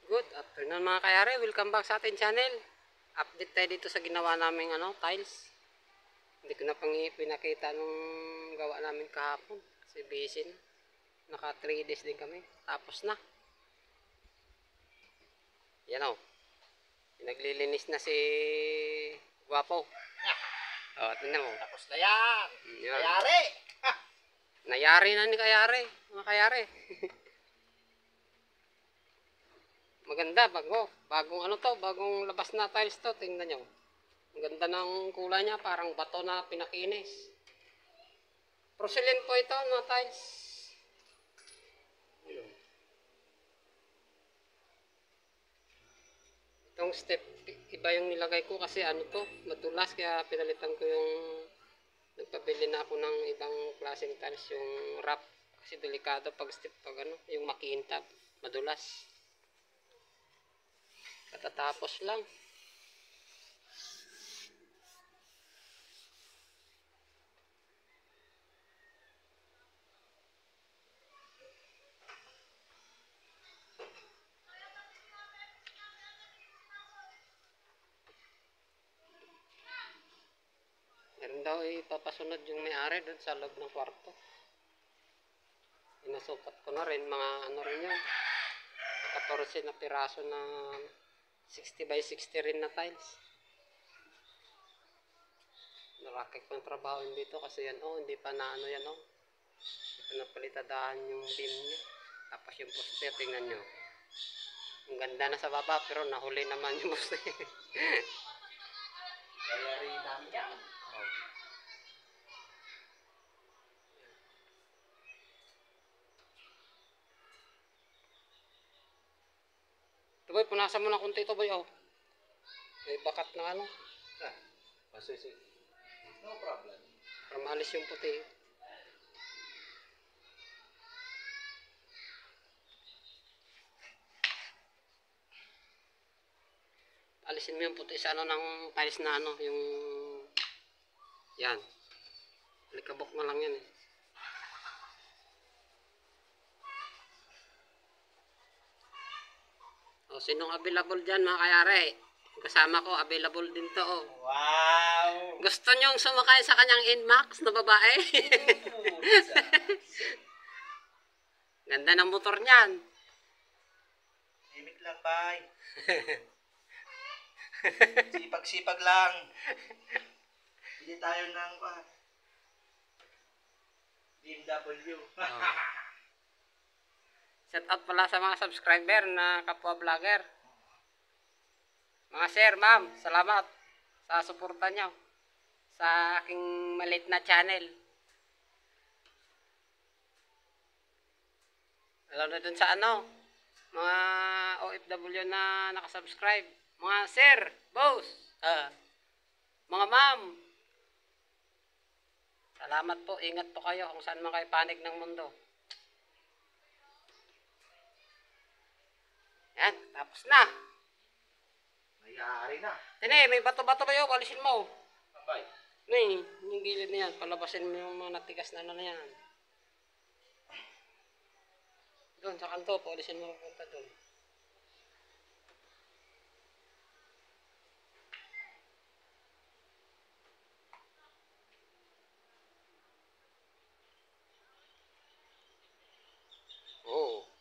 Good afternoon mga kayari, welcome back sa ating channel. Update tayo dito sa ginawa naming tiles. Hindi ko na pinakita nung gawa namin kahapon kasi busy na. Naka 3 days din kami, tapos na. Yan o, naglilinis na si Guwapo. O, tingnan mo. Tapos na yan. Yan. Kayari. Nayari na ni kayari, mga kayari. Maganda, bagong labas na tiles to, tingnan nyo. Ang ganda ng kulay niya, parang bato na pinakinis. Porcelain po ito na tiles. Itong step, iba yung nilagay ko kasi madulas, kaya pinalitan ko yung, nagpabili na ako ng ibang klaseng tiles, yung wrap. Kasi delikado pag step, yung makiintab, madulas. Katatapos lang. Meron daw ipapasunod yung may-ari doon sa loob ng kwarto. Inasukat ko na rin, mga rin yun. 14 na piraso na 60 by 60 rin na tiles. Narakit ko ng trabaho dito kasi yan hindi pa na yan hindi pa napalitadahan yung beam niya. Tapos yung poster, tingnan nyo. Ang ganda na sa baba pero nahuli naman yung poster. Kaya rin namin yan. Ito boy, punasan mo na kunti ito boy. May bakat na Masisi. No problem. para maalis yung puti. Alisin mo yung puti sa ng tiles na yung yan. Likabok na lang yan eh. Sinong available dyan mga kayari? Kasama ko, available din to Wow! Gusto nyong sumakay sa kanyang Inmax na babae? Ganda ng motor niyan. Limit lang, bay. Sipag-sipag lang. Hindi tayo ng BMW. Shout out pala sa mga subscriber na kapwa vlogger. Mga sir, ma'am, salamat sa suporta nyo sa aking maliit na channel. Lalo na dun sa mga OFW na nakasubscribe. Mga sir, boss, mga ma'am. Salamat po, ingat po kayo kung saan man kayo panig ng mundo. Yan, tapos na. Mayari na. Tine, may bato-bato ba yun? Alisin mo. Bay. Yung gilid na yan. Palabasin mo yung mga natigas na yan. Doon, sa kanto. Alisin mo punta doon.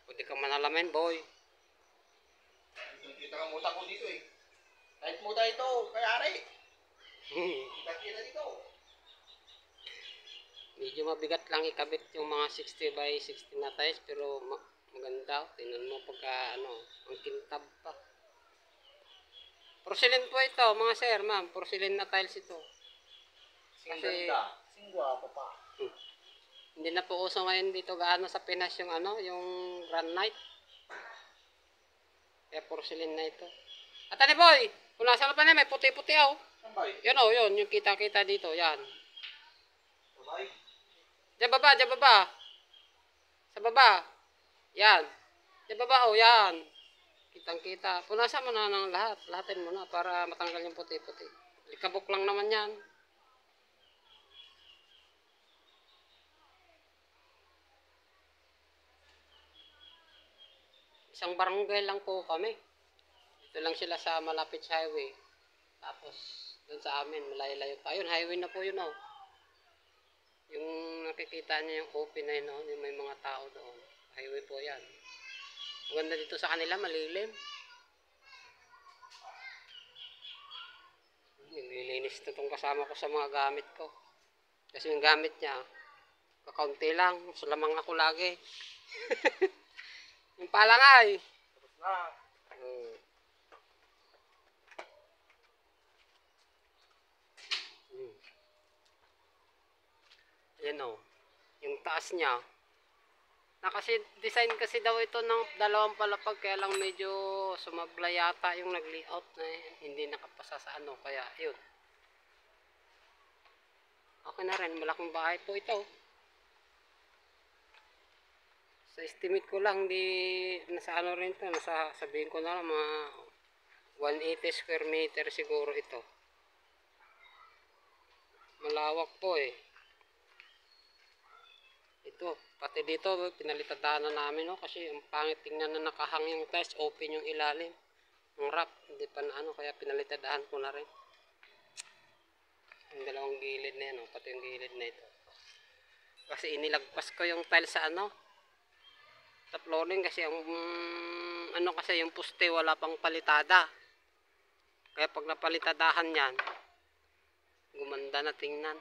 Pwede kang manalamin, boy. Kita ka muta ko dito eh. Kahit muta ito, kayari. Kita dito. Medyo mabigat lang ikabit yung mga 60 by 60 na tiles, pero maganda. Tingnan mo pagka ang kintab pa. Porcelain po ito, mga sir, ma'am. Porcelain na tiles ito. Kasi singwapo pa. Hindi na po uso ngayon dito gaano sa Pinas yung yung granite. Kaya porcelain na ito. At boy, punasan pa na may puti-puti Sambay. Yan yun, yung kita-kita dito, yan. Sambay. Diyan baba. Sa baba. Yan. Diyan baba, yan. Kitang-kita. Punasan mo na ng lahat. Lahatin mo na para matanggal yung puti-puti. Likabok lang naman yan. isang barangay lang po kami. Dito lang sila sa malapit sa highway. Tapos doon sa amin, malayo-layo pa. Ayun, highway na po yun oh. Yung nakikita niyo yung open na yun oh, yung may mga tao doon. Highway po yan. Ang ganda dito sa kanila, malilim. Nililinis na itong kasama ko sa mga gamit ko. Kasi yung gamit niya, kakaunti lang. Sa lamang ako lagi. Yung palangay. Tapos na. Yan o. Yung taas niya. Kasi design kasi daw ito ng dalawang palapag. Kaya lang medyo sumabla yata yung nag-layout na hindi nakapasa sa ano. Kaya yun. Okay na rin. Malaking bahay po ito. Sa estimate ko lang, di nasa ano rin to, nasa sabihin ko na lang mga 180 square meter siguro ito. Malawak po eh. Ito, pati dito pinalitadaan na namin no, kasi ang pangit tingnan na nakahang yung tiles, open yung ilalim. Yung wrap, hindi pa na ano, kaya pinalitadaan ko na rin. Yung dalawang gilid na yan, oh, pati yung gilid na ito. Kasi inilagpas ko yung tiles sa ano, sa flooring kasi ang ano kasi yung poste wala pang palitada. Kaya pag napalitadahan yan, gumanda na tingnan.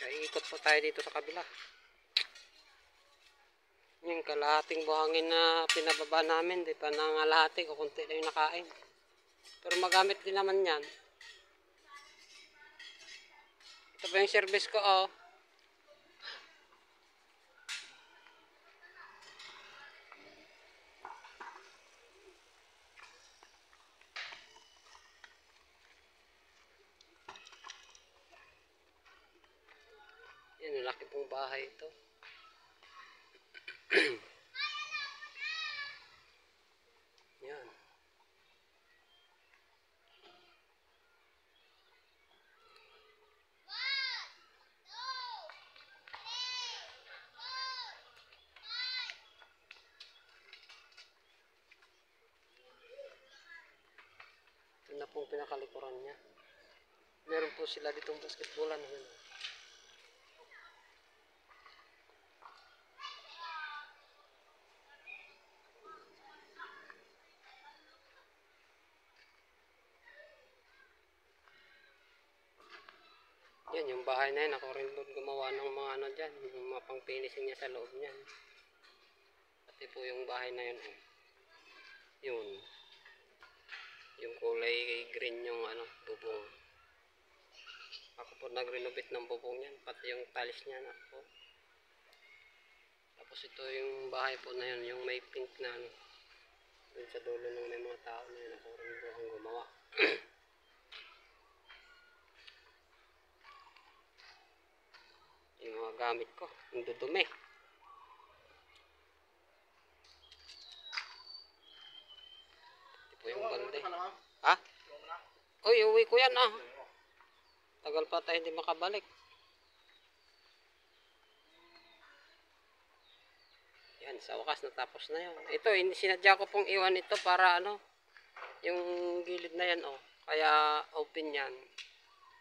Kaya ikot po tayo dito sa kabila. Yung kalahating buhangin na pinababa namin, di pa nangalahati, kukunti na yung nakain. Pero magamit din naman yan. Ito pa yung service ko, oh. Yan, laki pong bahay ito. Yan. Ito na pong pinakalikuran niya. Meron po sila ditong basketballan. Yan, yung bahay na yan, ako rin doon gumawa ng mga ano dyan, yung mga pang finishing niya sa loob niyan. Pati po yung bahay na yun, oh. Yun. Yung kulay green yung ano, bubong. Ako po nag-renovate ng bubong yan, pati yung tiles niya na po. Tapos ito yung bahay po na yun, yung may pink na ano. Doon sa dulo ng may mga tao na yun, ako rin po ang gumawa. Yung mga gamit ko, yung dudumi. Ito po yung balde. Ha? Uy, uwi ko yan ah. Tagal pa tayo hindi makabalik. Yan, sa wakas natapos na yun. Ito, sinadya ko pong iwan ito para ano, yung gilid na yan oh. Kaya open yan.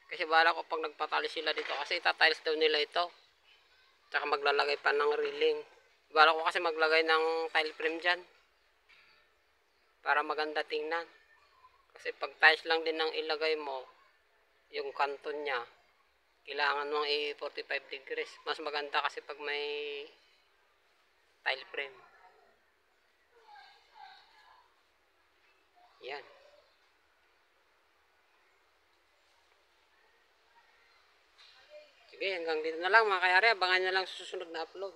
Kasi bala ko pag nagpatali sila dito, kasi itatiles daw nila ito. Tsaka maglalagay pa ng railing. Bala ko kasi maglagay ng tile frame dyan. Para maganda tingnan. Kasi pag tiles lang din ang ilagay mo, yung kanton niya, kailangan mong i-45 degrees. Mas maganda kasi pag may tile frame. Yan. Sige, hanggang dito na lang mga kayari. Abangan nyo lang sa susunod na upload.